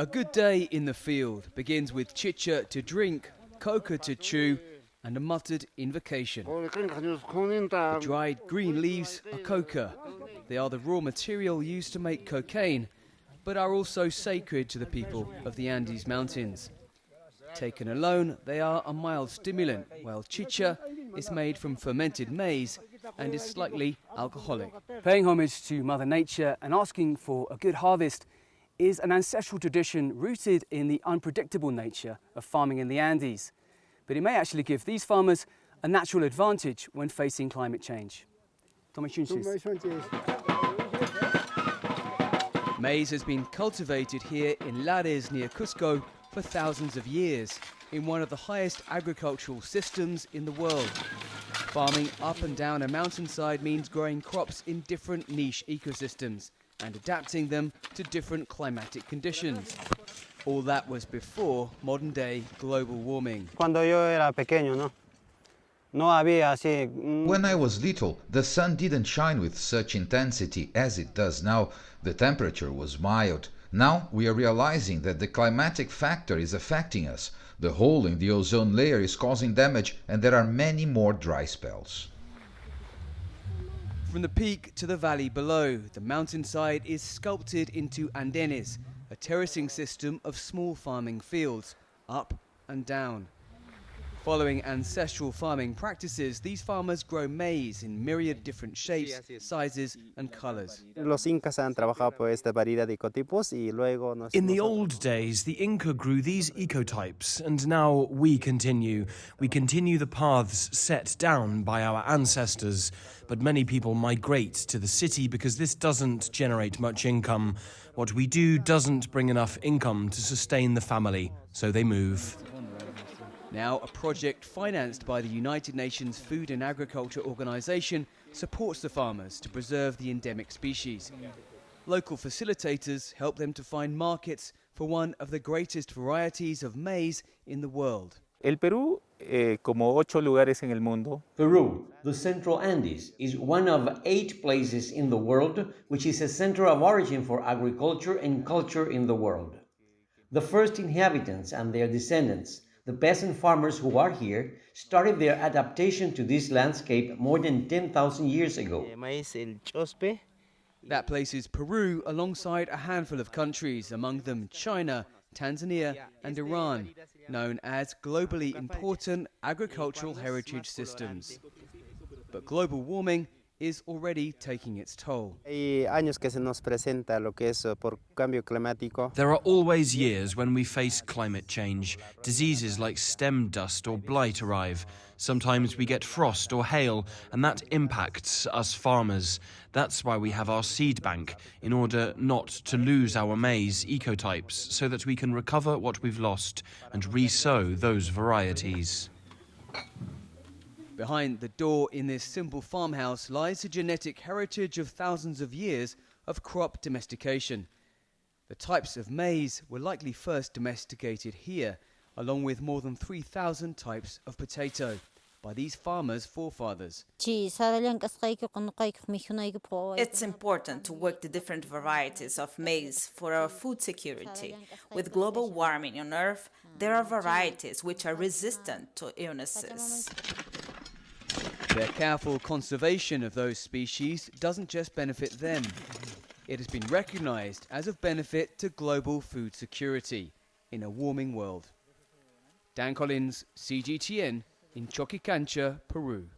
A good day in the field begins with chicha to drink, coca to chew, and a muttered invocation. The dried green leaves are coca. They are the raw material used to make cocaine, but are also sacred to the people of the Andes Mountains. Taken alone, they are a mild stimulant, while chicha is made from fermented maize and is slightly alcoholic. Paying homage to Mother Nature and asking for a good harvest is an ancestral tradition rooted in the unpredictable nature of farming in the Andes. But it may actually give these farmers a natural advantage when facing climate change. Maize has been cultivated here in Lares near Cusco for thousands of years, in one of the highest agricultural systems in the world. Farming up and down a mountainside means growing crops in different niche ecosystems and adapting them to different climatic conditions. All that was before modern-day global warming. When I was little, the sun didn't shine with such intensity as it does now. The temperature was mild. Now we are realizing that the climatic factor is affecting us. The hole in the ozone layer is causing damage, and there are many more dry spells. From the peak to the valley below, the mountainside is sculpted into andenes, a terracing system of small farming fields, up and down. Following ancestral farming practices, these farmers grow maize in myriad different shapes, sizes and colors. In the old days, the Inca grew these ecotypes, and now we continue. We continue the paths set down by our ancestors, but many people migrate to the city because this doesn't generate much income. What we do doesn't bring enough income to sustain the family, so they move. Now, a project financed by the United Nations Food and Agriculture Organization supports the farmers to preserve the endemic species. Local facilitators help them to find markets for one of the greatest varieties of maize in the world. Peru, the Central Andes, is one of 8 places in the world which is a center of origin for agriculture and culture in the world. The first inhabitants and their descendants, the peasant farmers who are here, started their adaptation to this landscape more than 10,000 years ago. That places Peru alongside a handful of countries, among them China, Tanzania and Iran, known as globally important agricultural heritage systems. But global warming is already taking its toll. There are always years when we face climate change. Diseases like stem dust or blight arrive. Sometimes we get frost or hail, and that impacts us farmers. That's why we have our seed bank, in order not to lose our maize ecotypes, so that we can recover what we've lost and re-sow those varieties. Behind the door in this simple farmhouse lies a genetic heritage of thousands of years of crop domestication. The types of maize were likely first domesticated here, along with more than 3,000 types of potato, by these farmers' forefathers. It's important to work the different varieties of maize for our food security. With global warming on Earth, there are varieties which are resistant to illnesses. Their careful conservation of those species doesn't just benefit them. It has been recognized as of benefit to global food security in a warming world. Dan Collyns, CGTN, in Choquicancha, Peru.